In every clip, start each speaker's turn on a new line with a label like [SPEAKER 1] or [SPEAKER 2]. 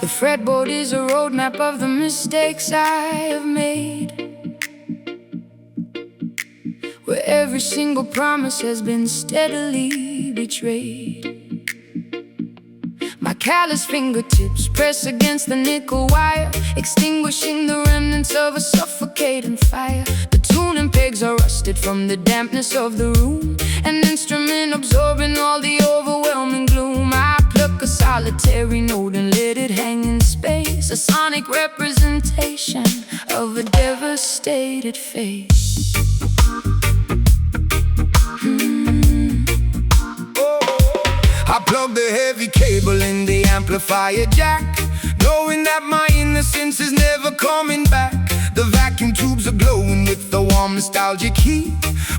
[SPEAKER 1] The fretboard is a roadmap of the mistakes I have made, where every single promise has been steadily betrayed. My callous fingertips press against the nickel wire, extinguishing the remnants of a suffocating fire. The tuning pegs are rusted from the dampness of the room, an instrument absorbing all the overwhelming gloom. I pluck a solitary note and let it hang in space, a sonic representation of a devastated face.
[SPEAKER 2] I plug the heavy cable in the amplifier jack, knowing that my innocence is never coming back. The vacuum tubes are glowing with the warm nostalgic heat,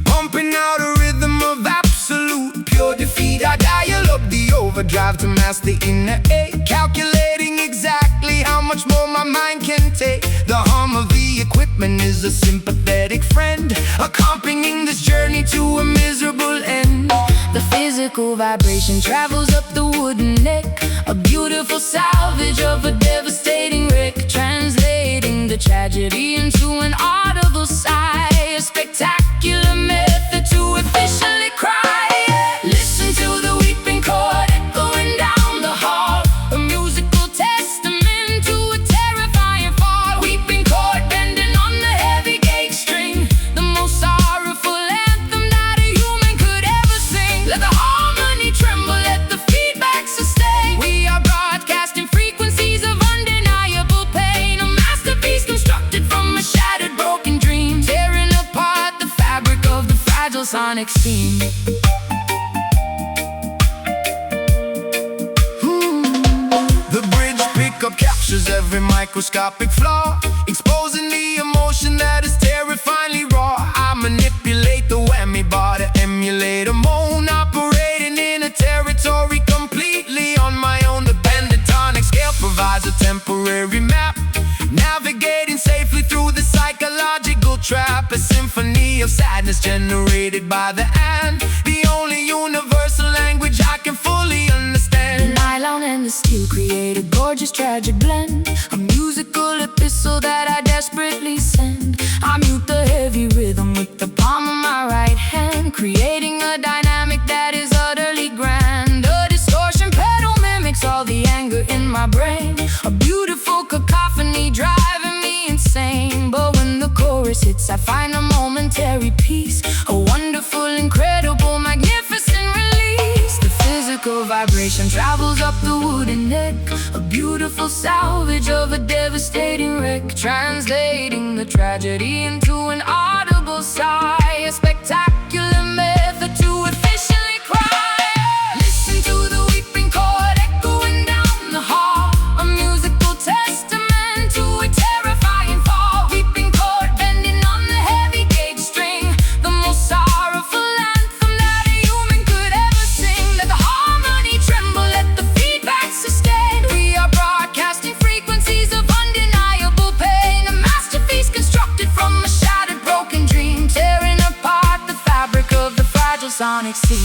[SPEAKER 2] pumping out a rhythm of absolute pure defeat. I dial up the overdrive to mask the inner ache, calculating exactly how much more my mind can take. The hum of the equipment is a sympathetic friend, accompanying this journey to a miserable end.
[SPEAKER 1] The physical vibration travels up the wooden neck, a beautiful salvage of a devastating wreck, translating the tragedy into an audible sigh, a spectacular method to efficiently cry. Listen to the weeping chord echoing down the hall, a musical testament to a terrifying fall. Weeping chord bending on the heavy gauge string, the most sorrowful anthem that a human could ever sing. Let the harmony tremble, let the feedback sustain. We are broadcasting frequencies of undeniable pain, a masterpiece constructed from a shattered broken dream, tearing apart the fabric of the fragile sonic scene.
[SPEAKER 2] The bridge pickup captures every microscopic flaw, exposing the emotion that is terrifyingly raw. I manipulate the whammy bar to emulate a moan, operating in a territory completely on my own. The pentatonic scale provides a temporary map, navigating safely through the psychological trap, a symphony of sadness generated by the and, the only universal language I can fully understand.
[SPEAKER 1] The nylon and the steel create a gorgeous tragic blend, a musical epistle that I desperately send. I mute the heavy rhythm with the palm of my right hand, creating a dynamic that is utterly grand. A distortion pedal mimics all the anger in my brain, a beautiful cacophony driving me insane. But when the chorus hits, I find a momentary peace, a wonderful, incredible, magnificent release. The physical vibration travels up the wooden neck, a beautiful salvage of a devastating wreck, translating the tragedy into an audible sigh, a spectacular method to efficiently cry. Listen to the weeping chord echoing down the hall, a musical testament to a terrifying fall. Weeping chord bending on the heavy gauge string, the most sorrowful anthem that a human could ever sing. Let the harmony tremble, let the feedback sustain. We are broadcasting frequencies of undeniable pain, a masterpiece constructed from a shattered broken dream, tearing apart the fabric of the fragile sonic scene.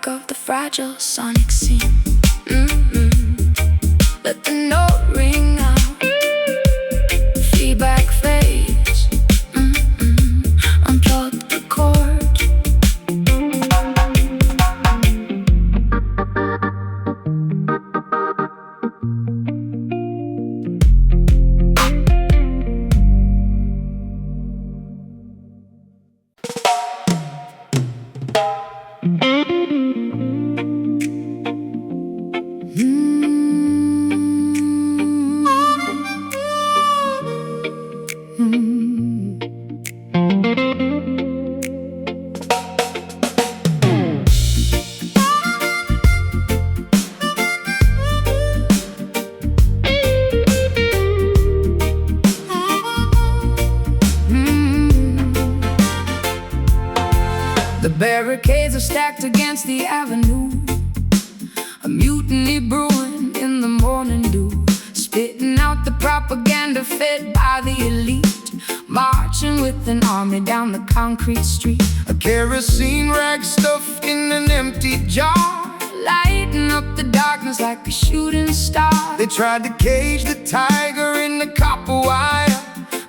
[SPEAKER 1] Of the fragile sonic scene. Let the note ring out, feedback fades. Unplug the cord. The barricades are stacked against the avenue, a mutiny brewing in the morning dew, spitting out the propaganda fed by the elite, marching with an army down the concrete street.
[SPEAKER 2] A kerosene rag stuffed in an empty jar,
[SPEAKER 1] lighting up the darkness like a shooting star.
[SPEAKER 2] They tried to cage the tiger in the copper wire,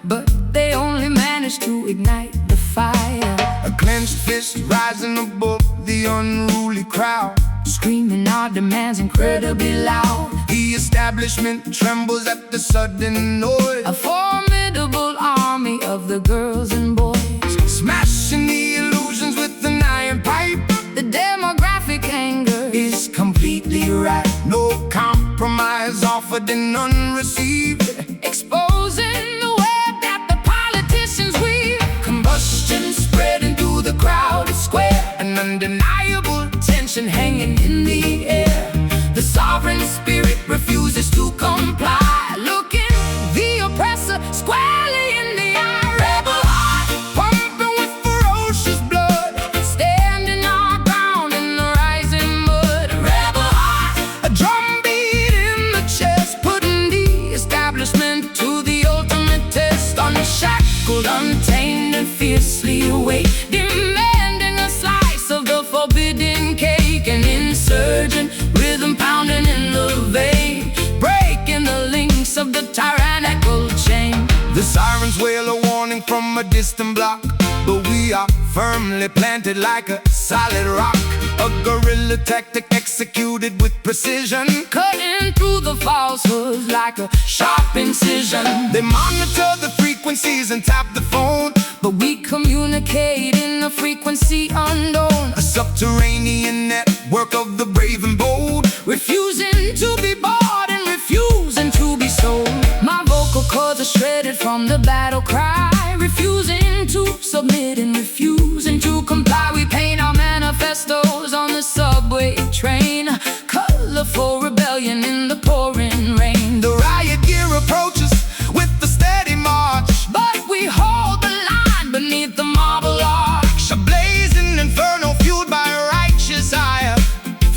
[SPEAKER 1] but they only managed to ignite the fire.
[SPEAKER 2] A clenched fist rising above the unruly crowd,
[SPEAKER 1] screaming our demands incredibly loud.
[SPEAKER 2] The establishment trembles at the sudden noise.
[SPEAKER 1] A formidable army of the girls and boys,
[SPEAKER 2] smashing the illusions with an iron pipe.
[SPEAKER 1] The demographic anger
[SPEAKER 2] is completely right. No compromise offered and none received,
[SPEAKER 1] exposing the web that the politicians weave.
[SPEAKER 2] Combustion spreading through the crowded square, an undeniable tension hanging in the air. The sovereign spirit refuses to comply,
[SPEAKER 1] looking the oppressor squarely in the eye.
[SPEAKER 2] Rebel heart pumping with ferocious blood,
[SPEAKER 1] standing our ground in the rising mud.
[SPEAKER 2] Rebel heart, a drumbeat in the chest,
[SPEAKER 1] putting the establishment to the ultimate test. Unshackled, untamed, and fiercely awake, demanding a slice of the forbidden cake. An insurgent rhythm pounding in the vein, breaking the links of the tyrannical chain.
[SPEAKER 2] The sirens wail a warning from a distant block, but we are firmly planted like a solid rock. A guerrilla tactic executed with precision,
[SPEAKER 1] cutting through the falsehoods like a sharp incision.
[SPEAKER 2] They monitor the frequencies and tap the phone,
[SPEAKER 1] but we communicate in a frequency unknown.
[SPEAKER 2] A subterranean network of the brave and bold,
[SPEAKER 1] refusing to be bought and refusing to be sold. My vocal cords are shredded from the battle cry, refusing to submit and refusing to comply. We paint our manifestos on the subway train, colorful rebellion in the pouring rain.
[SPEAKER 2] The riot gear approaches with the steady march,
[SPEAKER 1] but we hold the line beneath the marble arch.
[SPEAKER 2] A blazing inferno fueled by a righteous ire,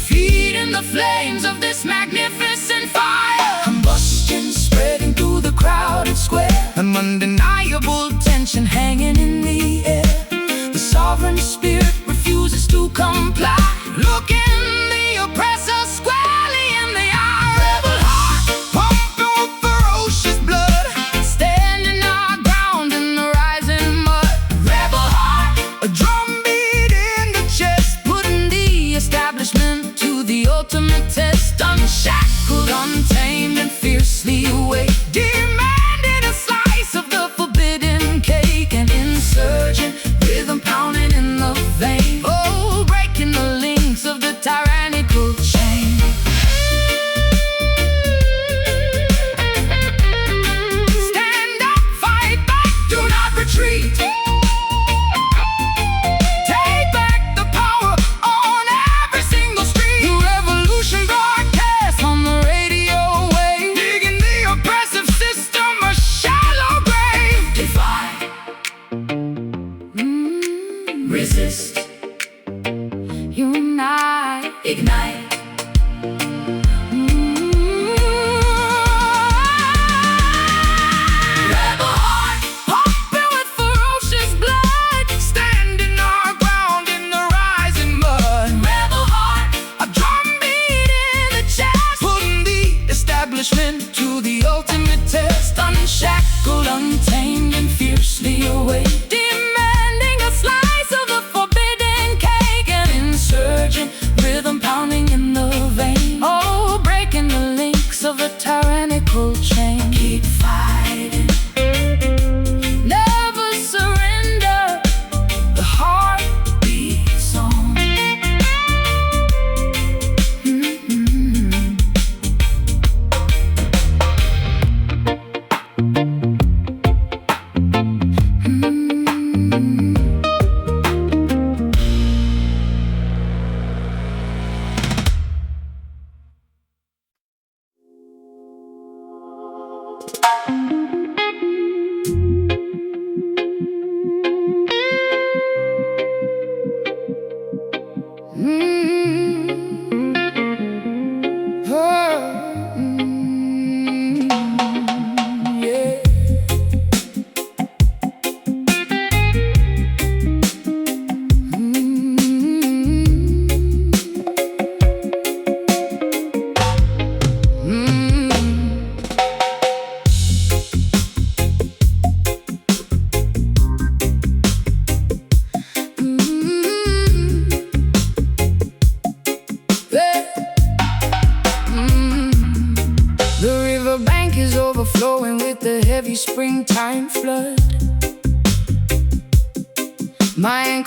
[SPEAKER 1] feeding the flames of this magnificent fire. Combustion spreading through the crowded square,
[SPEAKER 2] an undeniable
[SPEAKER 1] tension hanging in the air. The sovereign spirit refuses to comply, looking the oppressor squarely in the eye.
[SPEAKER 2] Rebel heart pumping with ferocious blood,
[SPEAKER 1] standing our ground in the rising mud.
[SPEAKER 2] Rebel heart, a drumbeat in the chest,
[SPEAKER 1] putting the establishment to the ultimate test. Unshackled, untamed, and fiercely awake, demanding a slice of the forbidden cake. An insurgent rhythm pounding in the vein, oh, breaking the links of the tyrannical chain. Stand up, fight back, do not retreat. Take back the power on every single street. The revolution broadcast on the radio wave,
[SPEAKER 2] digging the oppressive system a shallow grave.
[SPEAKER 1] Defy, resist, unite, ignite. Rebel heart pumping with ferocious blood,
[SPEAKER 2] Standing our ground in the rising mud.
[SPEAKER 1] rebel heart,
[SPEAKER 2] A drumbeat in the chest,
[SPEAKER 1] putting the establishment to the ultimate test. Unshackled, untamed, and fiercely awake, demanding a slice of the forbidden cake. An insurgent rhythm pounding in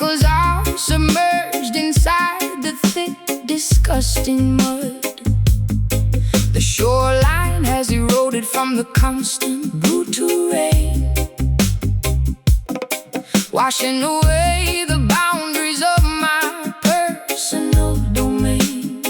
[SPEAKER 1] ankles are submerged inside the thick, disgusting mud. The shoreline has eroded from the constant, brutal rain, washing away the boundaries of my personal domain.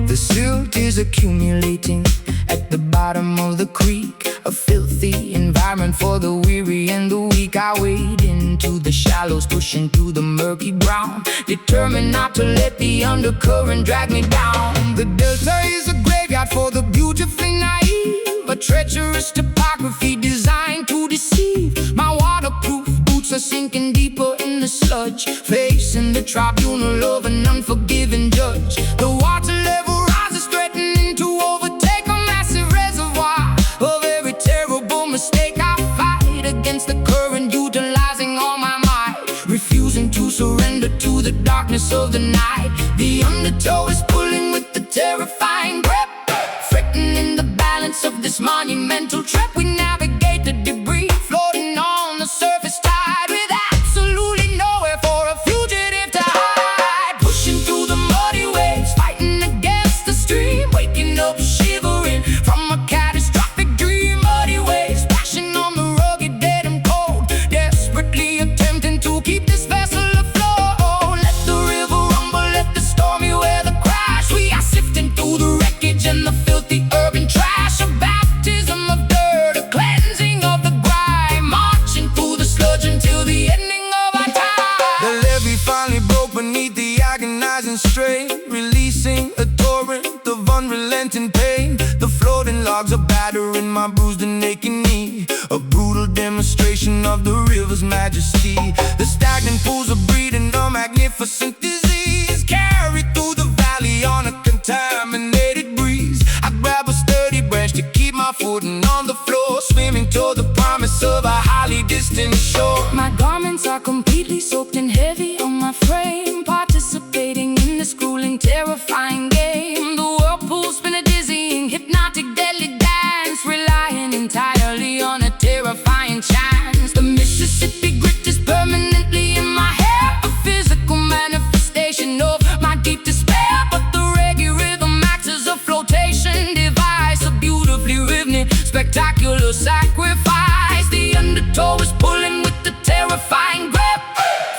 [SPEAKER 1] The silt is accumulating at the bottom of the creek, a filthy environment for the weary and the weak. I wade into the shallows, pushing through the murky brown, determined not to let the undercurrent drag me down. The delta is a graveyard for the beautifully naive, a treacherous topography designed to deceive. My waterproof boots are sinking deeper in the sludge, facing the tribunal of an unforgiving judge. The water level rises, threatening to overtake a massive reservoir of every terrible mistake. I fight against the current, utilizing all my might, refusing to surrender to the darkness of the night. The undertow is pulling with the terrifying grip, threatening the balance of this monumental trip. We navigate the debris, floating on the surface tide, with absolutely nowhere for a fugitive to hide. Pushing through the muddy waves, fighting against the stream, waking up shivering from a catastrophic dream. Muddy waves splashing on the rugged, dead and cold, desperately attempting to keep this vessel afloat. Let the river rumble, let the stormy weather crash. We are sifting through the wreckage and the filthy urban trash. A baptism of dirt, a cleansing of the grime, marching through the sludge until the ending of our time.
[SPEAKER 2] The levee finally broke beneath the agonizing strain, releasing a torrent of unrelenting pain. The floating logs are battering my bruised and aching knee, a brutal demonstration of the river's majesty. The stagnant pools are breeding a magnificent disease, carried through the valley on a contaminated breeze. I grab a sturdy branch to keep my footing on the floor, swimming toward the promise of a highly distant shore.
[SPEAKER 1] My garments are completely soaked and heavy on my frame, participating in this grueling, terrifying game. The whirlpool spin a dizzying, hypnotic, deadly dance, relying entirely on a terrifying chance. The Mississippi grit is permanently in my hair, a physical manifestation of my deep despair. But the reggae rhythm acts as a flotation device, a beautifully rhythmic, spectacular sacrifice. The undertow is pulling with the terrifying grip,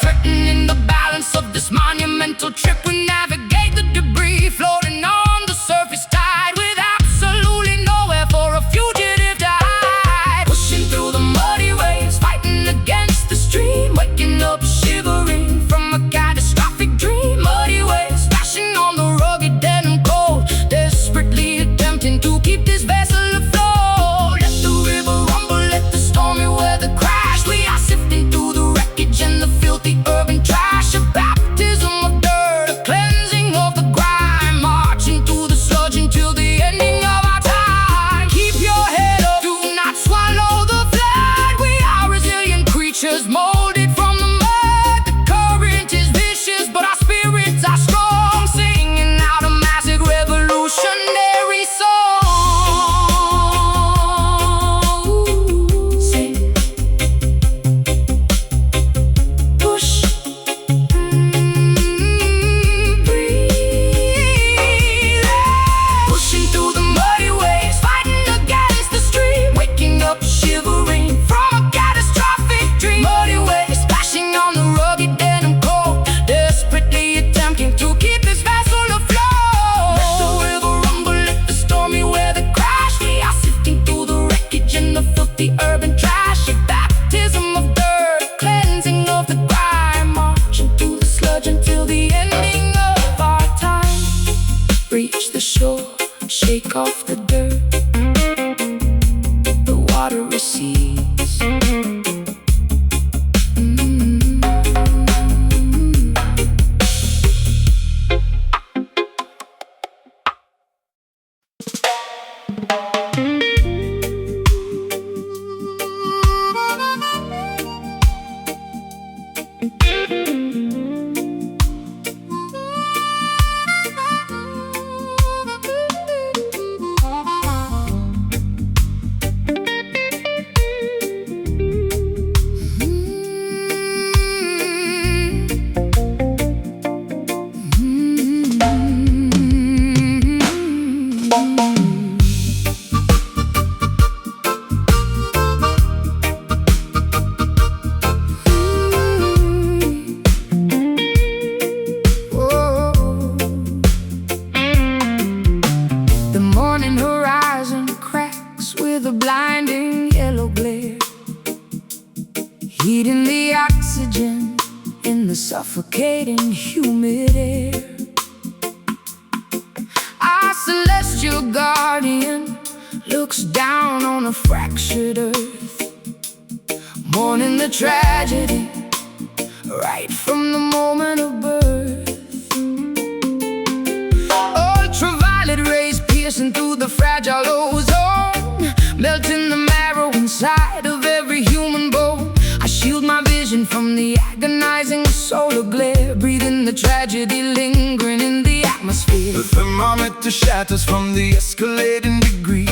[SPEAKER 1] threatening the balance of this monumental trip. We navigate the debris, floating on the surface tide, with absolutely nowhere for a fugitive to hide. Pushing through the muddy waves, fighting against the stream, waking up shivering from a catastrophic dream. Muddy waves splashing on the rugged, dead and cold, desperately attempting to keep this vessel afloat. Let the river rumble, let the stormy weather crash. We are sifting through the wreckage and the filthy urban trash. A baptism of dirt, a cleansing of the grime, marching through the sludge until the ending of our time. Keep your head up, do not swallow the flood. We are resilient creatures, molded from the mud. The current is vicious, but our spirits are strong, singing out a massive revolutionary song. Sing, push, breathe. Pushing through the muddy waves, fighting against the stream, waking up shivering from a catastrophic dream. Muddy waves splashing on the rugged, dead and cold, desperately attempting to keep this vessel afloat. Let the river rumble, let the stormy weather crash. We are sifting through the wreckage and the filthy urban trash. A baptism of dirt, cleansing of the grime, marching through the sludge until the ending of our time. Reach the shore, shake off the dirt, the water recedes. the suffocating humid air. Our celestial guardian looks down on a fractured earth, mourning the tragedy right from the moment of birth. Ultraviolet rays piercing through the fragile ozone, melting the marrow inside of every human bone. I shield my vision from the agonizing solar glare, breathing the tragedy lingering in the atmosphere.
[SPEAKER 2] The thermometer shatters from the escalating degree,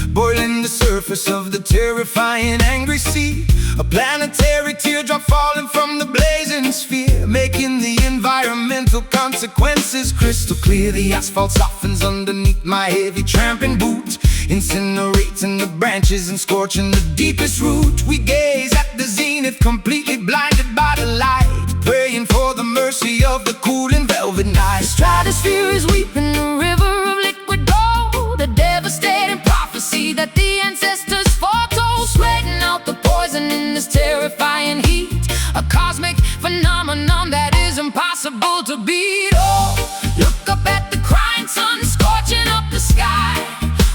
[SPEAKER 2] boiling the surface of the terrifying angry sea. A planetary teardrop falling from the blazing sphere, making the environmental consequences crystal clear. The asphalt softens underneath my heavy tramping boot, incinerating the branches and scorching the deepest root. We gaze at the zenith, completely blinded by the light, praying for the mercy of the cooling velvet night.
[SPEAKER 1] The stratosphere is weeping a river of liquid gold, a devastating prophecy that the ancestors foretold, sweating out the poison in this terrifying heat, a cosmic phenomenon that is impossible to beat. Oh, look up at the crying sun, scorching up the sky,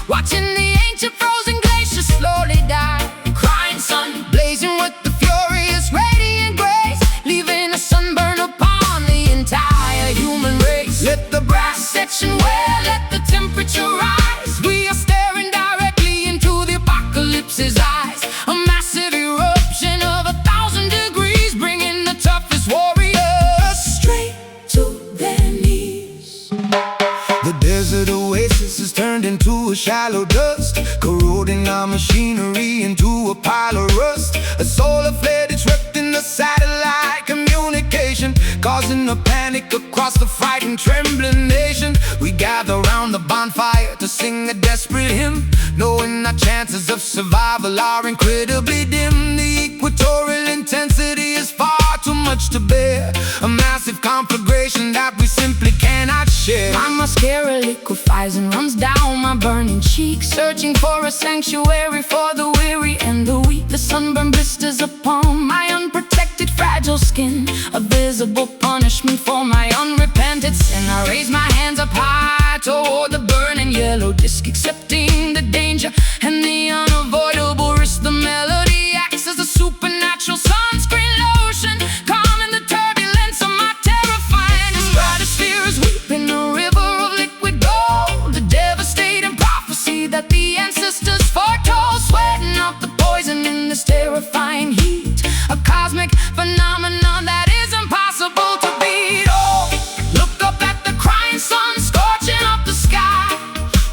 [SPEAKER 1] watching the ancient frozen glaciers slowly die. Crying sun, blazing with the furious radiant grace, leaving a sunburn upon the entire human race. Let the brass section wear, let the temperature rise. We are staring directly into the apocalypse's eyes, a massive eruption of 1,000 degrees, bringing the toughest warriors straight to their knees.
[SPEAKER 2] The desert oasis is turned into a shallow dust, corroding our machinery into a pile of rust. A solar flare disrupting the satellite communication, causing a panic across the frightened, trembling nation. We gather round the bonfire to sing a desperate hymn, knowing our chances of survival are incredibly dim. The equatorial intensity is far too much to bear, a massive conflagration that we simply cannot share.
[SPEAKER 1] My mascara liquefies and runs down my burning cheeks, searching for a sanctuary for the weary and the weak. The sunburn blisters upon my unprotected, fragile skin, a visible punishment for my unrepented sin. I raise my hands up high toward the burning yellow disk, accepting the danger and the unavoidable risk. The melody acts as a supernatural sunscreen lotion, calming the turbulence of my terrifying. The stratosphere is weeping a river of liquid gold, a devastating prophecy that the ancestors foretold, sweating out the poison in this terrifying heat, a cosmic phenomenon that is impossible to beat. Oh, look up at the crying sun, scorching up the sky,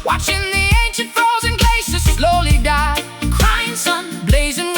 [SPEAKER 1] watching the ancient frozen glaciers slowly die. Crying sun, blazing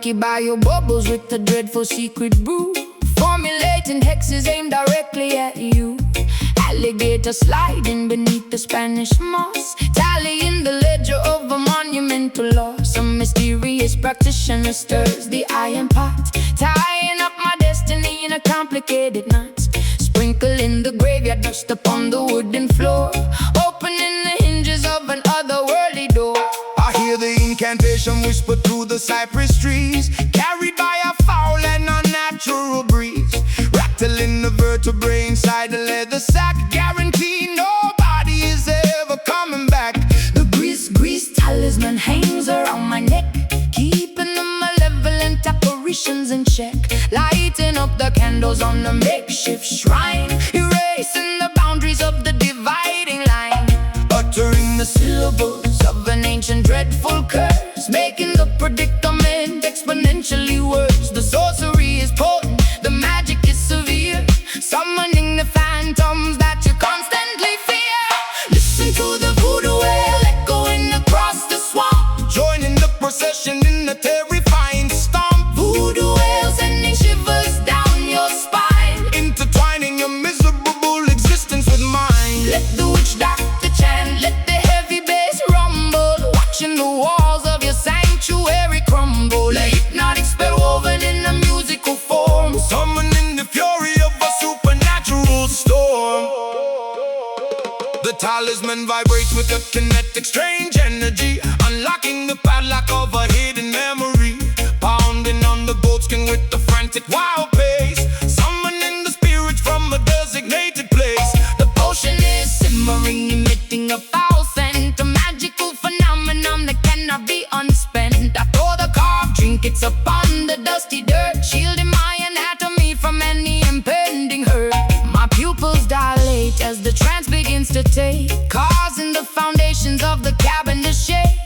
[SPEAKER 1] Karaoke by your bubbles with a dreadful secret brew, formulating hexes aimed directly at you. Alligator sliding beneath the Spanish moss, tallying the ledger of a monumental loss. Some mysterious practitioner stirs the iron pot, tying up my destiny in a complicated knot. Sprinkling the graveyard dust upon the wooden floor, opening the hinges of an otherworldly door.
[SPEAKER 2] I hear the incantation whisper through the cypress trees, carried by a foul and unnatural breeze, rattling the vertebrae inside the leather sack, guarantee nobody is ever coming back.
[SPEAKER 1] The grease talisman hangs around my neck, keeping the malevolent apparitions in check, lighting up the candles on the makeshift shrine, erasing the boundaries of the dividing line,
[SPEAKER 2] Uttering the
[SPEAKER 1] syllables of an ancient dreadful curse, making the predicament exponentially worse. The sorcery is potent, the magic is severe, summoning the phantoms that you constantly fear. Listen to the voodoo wail echoing across the swamp,
[SPEAKER 2] joining the procession in a terrifying stomp,
[SPEAKER 1] voodoo wail sending shivers down your spine,
[SPEAKER 2] intertwining your miserable existence with mine.
[SPEAKER 1] let the witch doctor chant, let the heavy bass rumble, watching the walls of your sanctuary crumble. A hypnotic spell woven in a musical form,
[SPEAKER 2] Summoning the fury of a supernatural storm. The talisman vibrates with a kinetic strange energy, unlocking the padlock of a hidden memory, pounding on the goatskin with the frantic wild pace, summoning the spirits from a designated place.
[SPEAKER 1] the potion is simmering, emitting a foul scent, a magical phenomenon that cannot be unspent. I throw the carved trinkets upon the dusty dirt, shielding my anatomy from any impending hurt. My pupils dilate as the trance begins to take, causing the foundations of the cabin to shake.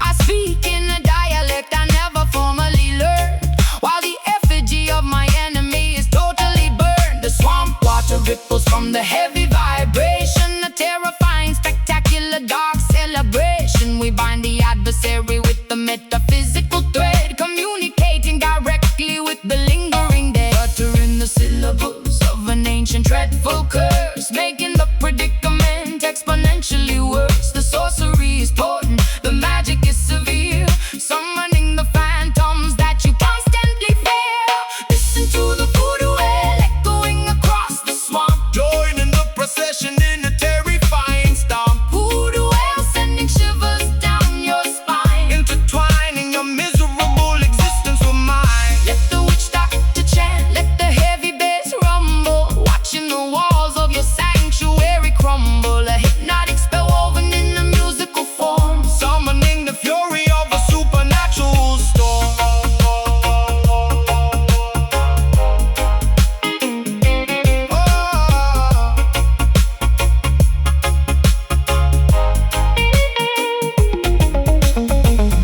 [SPEAKER 1] I speak in a dialect I never formally learned, while the effigy of my enemy is totally burned. The swamp water ripples from the heavy vibration, a terrifying, spectacular, dark celebration. We bind the adversary with the metaphysical thread, communicating directly with the lingering dead, uttering the syllables of an ancient dreadful curse, making the predicament exponentially worse. The sorcery is potent, the magic is severe, summoning the phantoms that you constantly fear. Listen to the voodoo wail echoing across the swamp,
[SPEAKER 2] Joining the procession in a terrifying stomp,
[SPEAKER 1] voodoo wail sending shivers down your spine,
[SPEAKER 2] intertwining your miserable existence with mine.
[SPEAKER 1] let the witch doctor chant, let the heavy bass rumble, watching the walls of your sanctuary crumble. A hypnotic spell woven in a musical form,
[SPEAKER 2] Summoning the fury of a supernatural storm.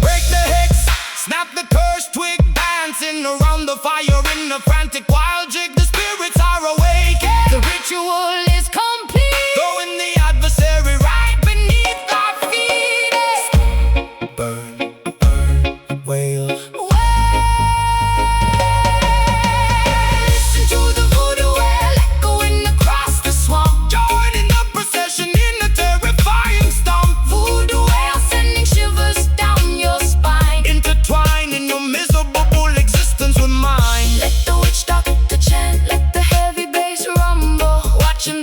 [SPEAKER 2] Break the hex, snap the cursed twig, dancing around the fire in a frantic wild jig. The spirits are awake,
[SPEAKER 1] the ritual is complete,
[SPEAKER 2] throwing the adversary right beneath our feet. Burn, burn, wail.
[SPEAKER 1] Listen to the voodoo wail echoing across the swamp,
[SPEAKER 2] Joining the procession in a terrifying stomp,
[SPEAKER 1] voodoo wail sending shivers down your spine,
[SPEAKER 2] intertwining your miserable existence with mine.
[SPEAKER 1] let the witch doctor chant, let the heavy bass rumble, watching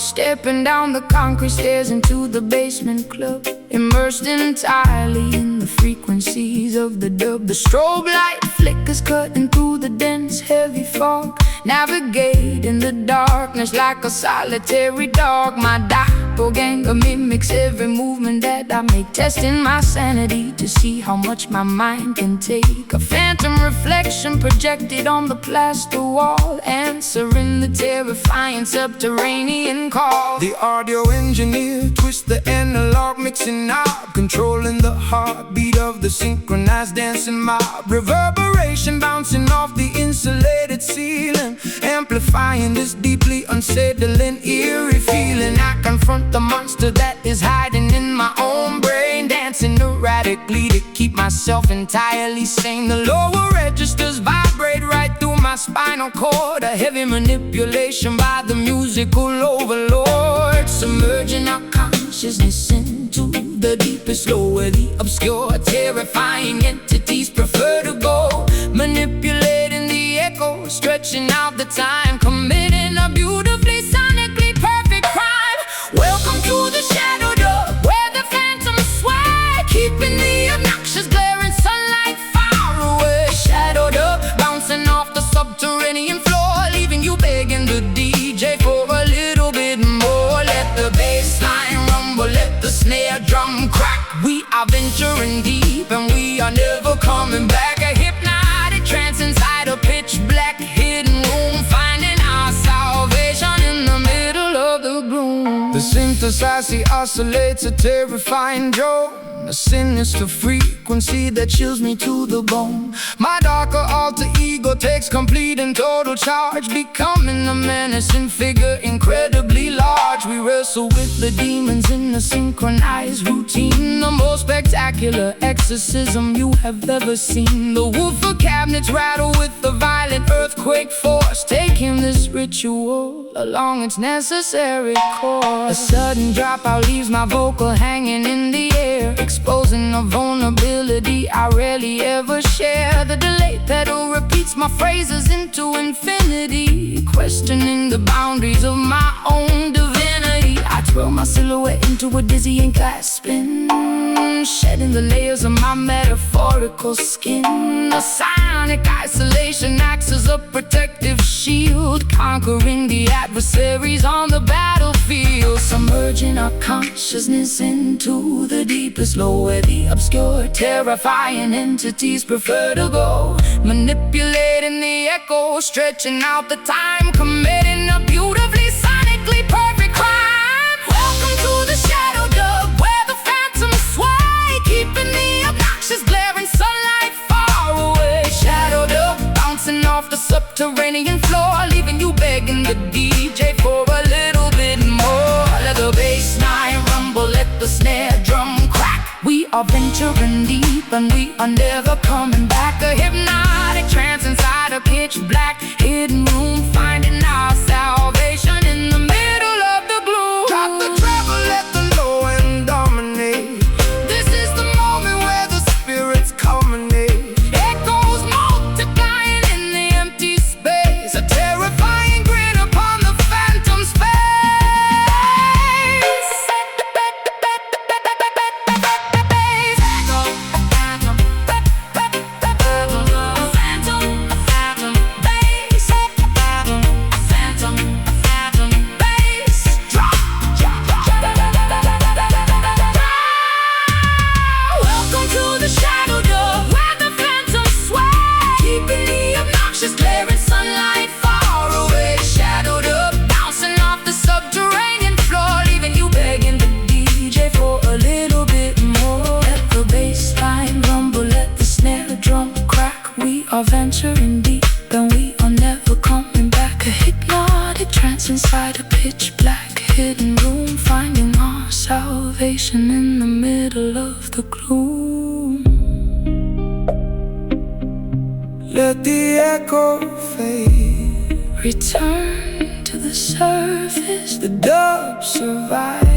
[SPEAKER 1] Stepping down the concrete stairs into the basement club, immersed entirely in the frequencies of the dub. The strobe light flickers cutting through the dense heavy fog, navigating the darkness like a solitary dog. My doppelganger mimics every movement that I make, testing my sanity to see how much my mind can take. A phantom reflection projected on the plaster wall, answering the terrifying subterranean call.
[SPEAKER 2] The audio engineer twists the analog mixing knob, controlling the heartbeat of the synchronized dancing mob. Reverberation bouncing off the insulated ceiling, amplifying this deeply unsettling, eerie feeling. I confront the monster that is hiding in my own brain, dancing erratically to keep myself entirely sane. The lower registers vibrate right through my spinal cord, a heavy manipulation by the musical overlord, submerging our consciousness into the deepest low, where the obscure, terrifying entities prefer to go. Manipulating the echo, stretching out the time, committing a beautifully sonically perfect crime. Welcome to the shadow dub, where the phantoms sway, keeping the obnoxious glaring sunlight far away. Shadow dub, bouncing off the subterranean floor, leaving you begging the DJ for a little bit more. Let the bass line rumble, let the snare drum crack. We are venturing deep and we are never coming back. A hypnotic trance inside a pitch black hidden room, finding our salvation in the middle of the gloom. The synthesizer oscillates a terrifying drone, a sinister frequency that chills me to the bone. My darker alter ego takes complete and total charge, becoming a menacing figure incredibly large. We wrestle with the demons in a synchronized routine, the most spectacular exorcism you have ever seen. The woofer cabinets rattle with the violent earthquake force, taking this ritual along its necessary course. A sudden dropout leaves my vocal hanging in the air, exposing a vulnerability I rarely ever share. The delay pedal repeats my phrases into infinity, questioning the boundaries of my own divinity. I twirl my silhouette into a dizzying glass spin, shedding the layers of my metaphorical skin. A sonic isolation acts as a protective shield, conquering the adversaries on the battlefield. Submerging our consciousness into the deepest low, where the obscure, terrifying entities prefer to go. Manipulating the echo, stretching out the time, committing a beautifully sonically perfect crime. Welcome to the shadow dub, where the phantoms sway, keeping the obnoxious glaring sunlight far away. Shadow dub, bouncing off the subterranean floor, leaving you begging the DJ for a little bit more. Let the bass line rumble, let the snare drum crack. We are venturing deep and we are never coming back. A hypnotic trance inside a pitch black hidden room, finding our salvation in the middle of the gloom. Drop the treble, let the low end dominate.
[SPEAKER 1] This is the moment where the
[SPEAKER 2] Spirits culminate.
[SPEAKER 1] echoes multiplying in the empty space, a terrifying grin upon the phantom's face. Welcome to the shadow dub, where the phantoms sway, keeping the obnoxious glaring sunlight far away. Shadow dub, bouncing off the subterranean floor, leaving you begging the DJ for a little bit more. Let the bass line rumble, let the snare drum crack. We are venturing deep and we are never coming back. A hypnotic trance inside a pitch black hidden room, finding our salvation in the middle of the gloom.
[SPEAKER 2] Let the echo fade,
[SPEAKER 1] Return to the surface,
[SPEAKER 2] the dub survives.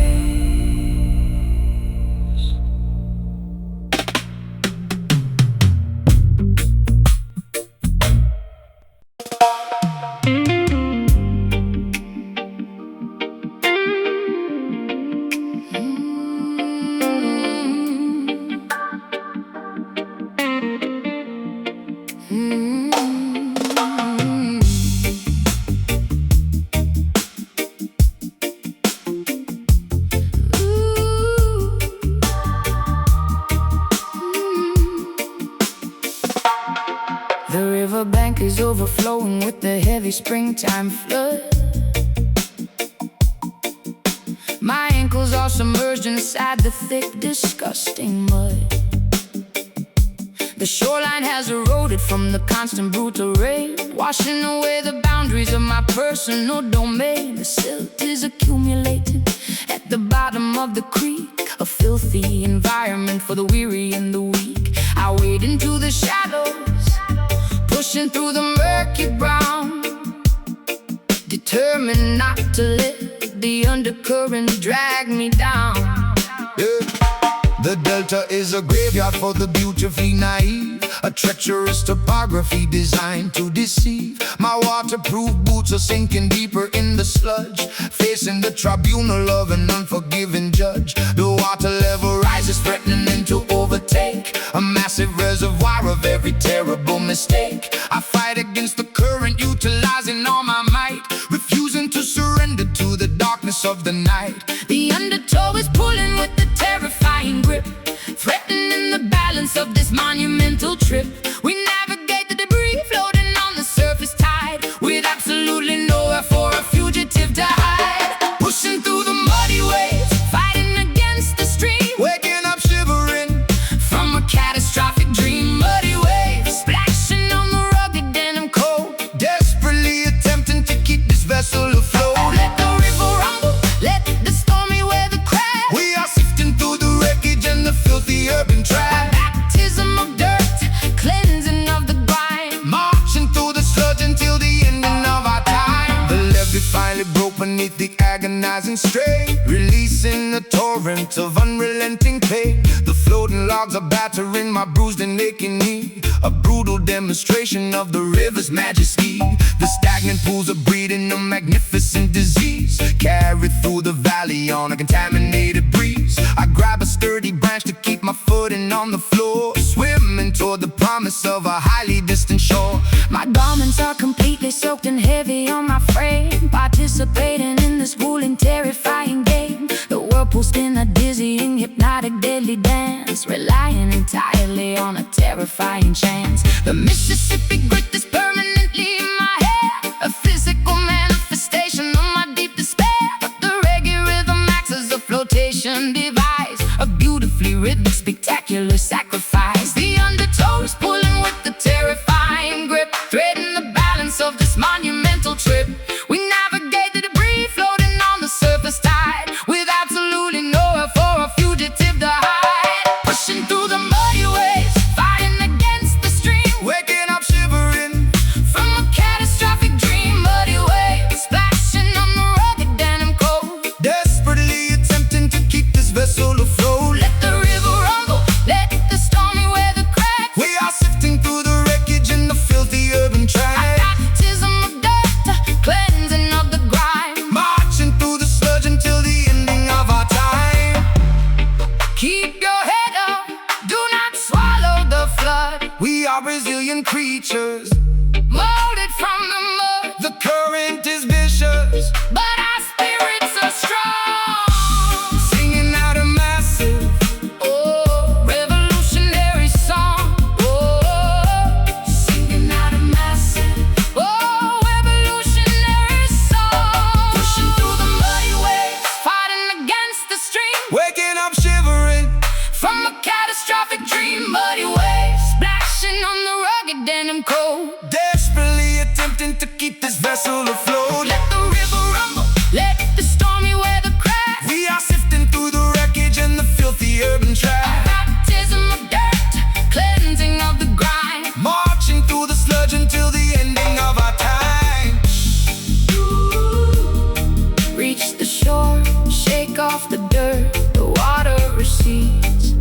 [SPEAKER 1] The riverbank is overflowing with the heavy springtime flood. My ankles are submerged inside the thick, disgusting mud. The shoreline has eroded from the constant brutal rain, washing away the boundaries of my personal domain. The silt is accumulating at the bottom of the creek, a filthy environment for the weary and the weak. I wade into the shadows, pushing through the murky brown, determined not to let the undercurrent drag me down.
[SPEAKER 2] Yeah. The Delta is a graveyard for the beautifully naive, a treacherous topography designed to deceive. My waterproof boots are sinking deeper in the sludge, facing the tribunal of an unforgiving judge. The water level rises, threatening to overtake a massive reservoir of every terrible mistake. I fight against the current, utilizing all my might, refusing to surrender to the darkness of the night.
[SPEAKER 1] The undertow is pulling with the terrifying grip, threatening the balance of this monumental trip. We navigate the debris floating on the surface tide, with absolutely nowhere for a fugitive to hide. Pushing through the muddy waves, fighting against the stream,
[SPEAKER 2] Waking up shivering
[SPEAKER 1] from a catastrophic dream. Muddy waves splashing on the rugged denim coat,
[SPEAKER 2] desperately attempting to keep this vessel afloat.
[SPEAKER 1] let the river rumble, let the stormy weather crash.
[SPEAKER 2] We are sifting through the wreckage and the filthy urban trash,
[SPEAKER 1] Baptism of dirt, cleansing of the grime,
[SPEAKER 2] marching through the sludge until the ending of our time. The levee finally broke beneath the agonizing strain, releasing a torrent of unrelenting pain. The floating logs are battering my bruised and aching knee, a brutal demonstration of the river's majesty. The stagnant pools are breeding a magnificent disease, carried through the valley on a contaminated breeze. I grab a sturdy branch to keep my footing on the floor, swimming toward the promise of a highly distant shore.
[SPEAKER 1] My garments are completely soaked and heavy on my frame, participating in this grueling, terrifying game. The whirlpool spin a dizzying, hypnotic, deadly dance, relying entirely on a terrifying chance. The Mississippi grit is permanently in my hair, a physical manifestation of my deep despair. The reggae rhythm acts as a flotation device, a beautifully rhythmic, spectacular sacrifice. The undertow is pulling with the terrifying grip, threading the balance of this monumental trip. We navigate the debris floating on the surface tide, with absolutely nowhere for a fugitive to hide. Pushing through the muddy waves, fighting against the stream,
[SPEAKER 2] Waking up shivering
[SPEAKER 1] from a catastrophic dream. Muddy waves splashing on the rugged denim coat,
[SPEAKER 2] desperately attempting to keep this vessel afloat.
[SPEAKER 1] let the river rumble, let the stormy weather crash.
[SPEAKER 2] We are sifting through the wreckage and the filthy urban trash,
[SPEAKER 1] Baptism of dirt, cleansing of the grime,
[SPEAKER 2] marching through the sludge until the ending of our time.
[SPEAKER 1] keep your head up, do not swallow the flood.
[SPEAKER 2] We are resilient creatures,
[SPEAKER 1] Molded from the mud,
[SPEAKER 2] the current is vicious,
[SPEAKER 1] but our spirits are strong.
[SPEAKER 2] singing out a massive
[SPEAKER 1] Oh, revolutionary song. Oh,
[SPEAKER 2] singing out a massive
[SPEAKER 1] oh, revolutionary song. Pushing through the muddy waves, fighting against the stream,
[SPEAKER 2] waking up shivering
[SPEAKER 1] from a catastrophic dream. Muddy waves splashing on the rugged denim coat,
[SPEAKER 2] desperately attempting to keep this vessel afloat.
[SPEAKER 1] let the river rumble, let the stormy weather crash.
[SPEAKER 2] We are sifting through the wreckage and the filthy urban trash,
[SPEAKER 1] Baptism of dirt, cleansing of the grime,
[SPEAKER 2] marching through the sludge until the ending of our time.
[SPEAKER 1] reach the shore, shake off the dirt, the water recedes.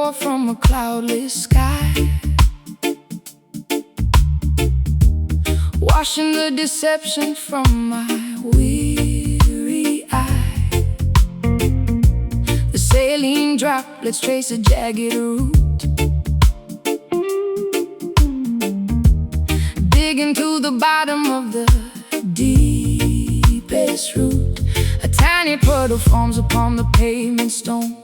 [SPEAKER 1] pour from a cloudless sky, washing the deception from my weary eye. The saline droplets trace a jagged route, digging to the bottom of the deepest root. A tiny puddle forms upon the pavement stone,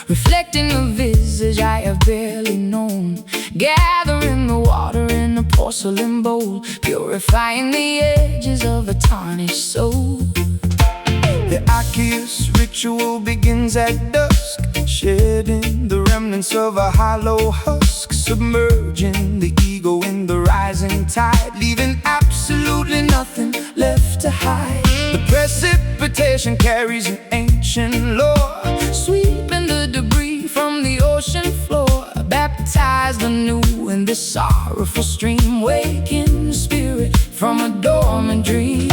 [SPEAKER 1] reflecting the visage I have barely known. Gathering the water in a porcelain bowl, purifying the edges of a tarnished soul.
[SPEAKER 2] The Arceus ritual begins at dusk, shedding the remnants of a hollow husk, submerging the ego in the rising tide, leaving absolutely nothing left to hide. The precipitation carries an ancient lore,
[SPEAKER 1] sweeping the debris from the ocean floor, baptized anew in this sorrowful stream, waking the spirit from a dormant dream.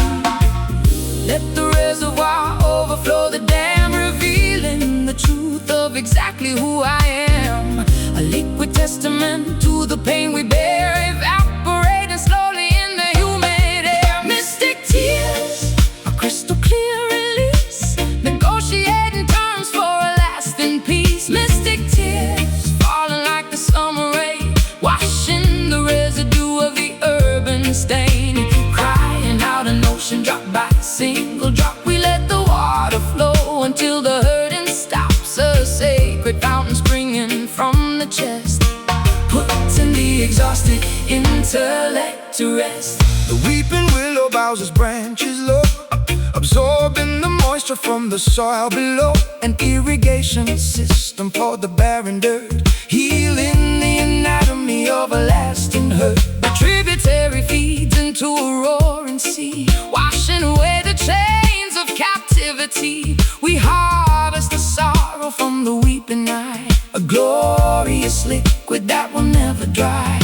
[SPEAKER 1] Let the reservoir overflow the dam, revealing the truth of exactly who I am. A liquid testament to the pain we bear, evaporating slowly in the humid air. Mystic tears, a crystal clear release, negotiating terms for a lasting peace. Mystic tears, falling like the summer rain, washing the residue of the urban stain. Crying out an ocean drop by single drop, we let the water flow until the hurting stops. A sacred fountain springing from the chest, putting the exhausted intellect to rest.
[SPEAKER 2] the weeping willow bows its branches low, absorbing the moisture from the soil below.
[SPEAKER 1] An irrigation system for the barren dirt,
[SPEAKER 2] Healing the anatomy of a lasting hurt.
[SPEAKER 1] the tributary feeds into a roaring sea, washing away the chains of captivity. We harvest the sorrow from the weeping eye, a glorious liquid that will never dry.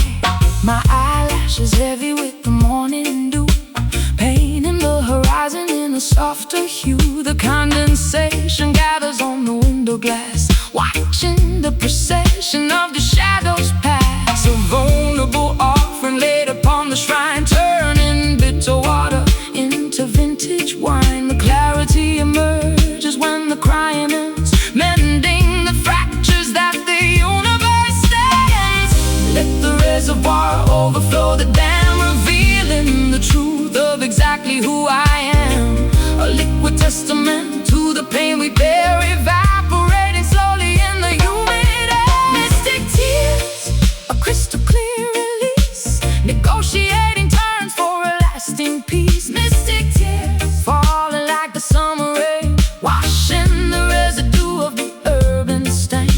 [SPEAKER 1] My eyelashes heavy with the morning dew, painting the horizon in a softer hue. The condensation gathers on the window glass, watching the procession of the shadows pass. A vulnerable offering laid upon the shrine, turning bitter water into vintage wine. The clarity emerges when the crying ends, mending the fractures that the universe stands. Let the reservoir overflow the dam, revealing the truth of exactly who I am. A liquid testament to the pain we bear, evaporating slowly in the humid air. Mystic tears, a crystal clear release, negotiating terms for a lasting peace. Mystic tears, falling like the summer rain, washing the residue of the urban stain.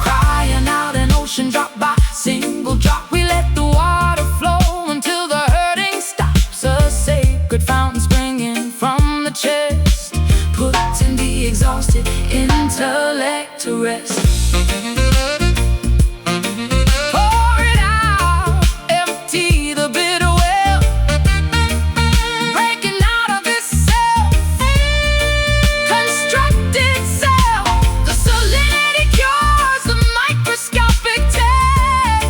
[SPEAKER 1] Crying out an ocean drop by single drop, we let the water flow until the hurting stops. A sacred fountain springing from the chest, putting the exhausted intellect to rest. Pour it out, empty the bitter well, breaking out of this cell, constructed cell. The salinity cures the microscopic tear,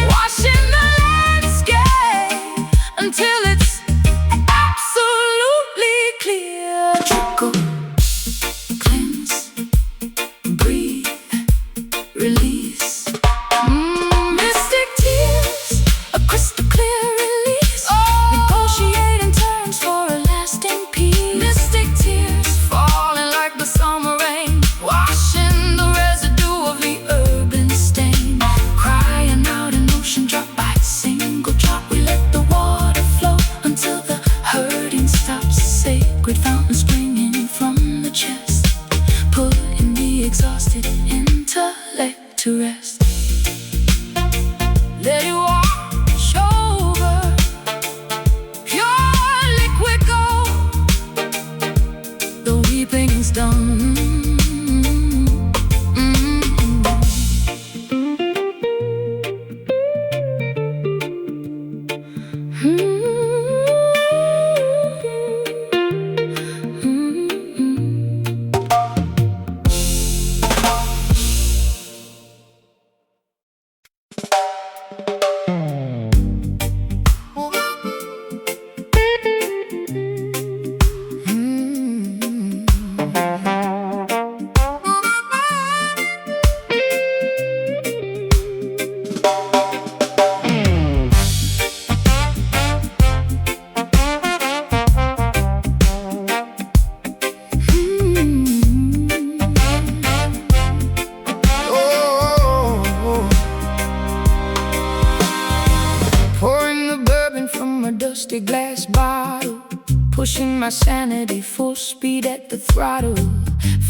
[SPEAKER 1] washing the landscape until it's absolutely clear. Trickle, cleanse, breathe, release. Mystic tears, a crystal clear release, negotiating terms for a lasting peace. Mystic tears, falling like the summer rain, washing the residue of the urban stain. Crying out an ocean drop by single drop, we let the water flow until the hurting stops. Sacred fountain springing from dusty glass bottle, pushing my sanity full speed at the throttle.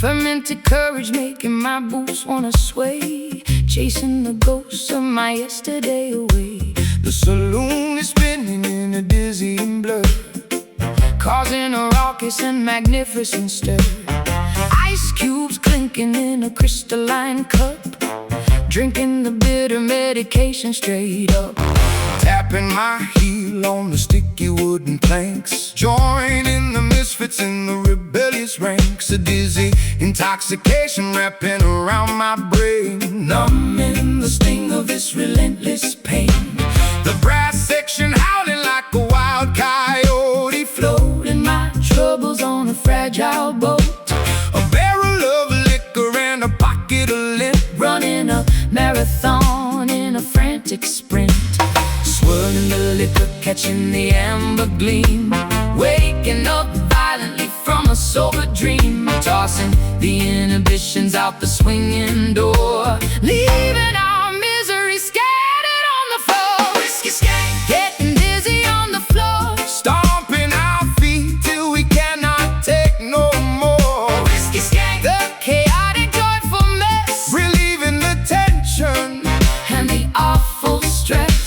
[SPEAKER 1] Fermented courage making my boots wanna sway, chasing the ghosts of my yesterday away.
[SPEAKER 2] The saloon is spinning in a dizzying blur,
[SPEAKER 1] causing a raucous and magnificent stir. Ice cubes clinking in a crystalline cup, drinking the bitter medication straight up.
[SPEAKER 2] tapping my heel on the sticky wooden planks, joining the misfits in the rebellious ranks. A dizzy intoxication wrapping around my brain,
[SPEAKER 1] numbing the sting of this relentless pain.
[SPEAKER 2] The brass section howling like a wild coyote,
[SPEAKER 1] floating my troubles on a fragile boat.
[SPEAKER 2] A barrel of liquor and a pocket of lint,
[SPEAKER 1] running a marathon in a frantic sprint. Swirling the liquor, catching the amber gleam, waking up violently from a sober dream, tossing the inhibitions out the swinging door, leaving our misery scattered on the floor.
[SPEAKER 2] Whiskey skank,
[SPEAKER 1] getting dizzy on the floor,
[SPEAKER 2] stomping our feet till we cannot take no more.
[SPEAKER 1] Whiskey skank, the chaotic joyful mess,
[SPEAKER 2] relieving the tension
[SPEAKER 1] and the awful stress.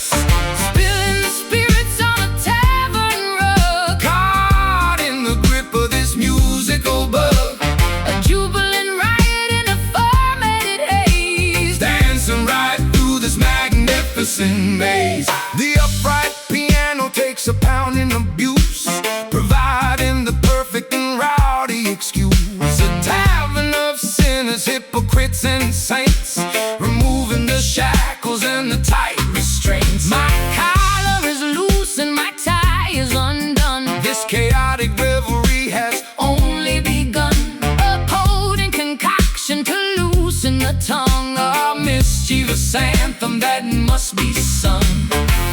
[SPEAKER 2] Maze. The upright piano takes a pounding abuse, providing the perfect and rowdy excuse. A tavern of sinners, hypocrites and saints, removing the shackles and the tight restraints.
[SPEAKER 1] My collar is loose and my tie is undone.
[SPEAKER 2] This chaotic revelry has
[SPEAKER 1] only begun. A potent concoction to loosen the tongue, a mischievous anthem that must be sung.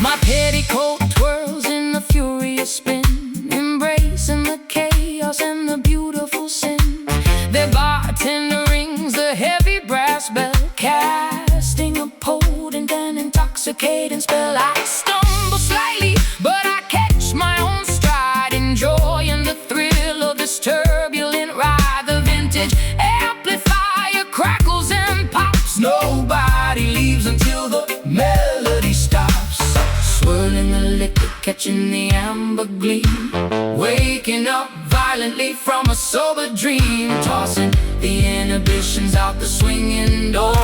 [SPEAKER 1] My petticoat twirls in the furious spin, embracing the chaos and the beautiful sin. Their bartender rings the heavy brass bell, casting a potent and intoxicating spell. I stumble slightly, but I catch my own stride, enjoying the thrill of this turbulent ride. The vintage amplifier crackles and pops, nobody leaves until the melody stops. Swirling the liquor, catching the amber gleam, waking up violently from a sober dream, tossing the inhibitions out the swinging door,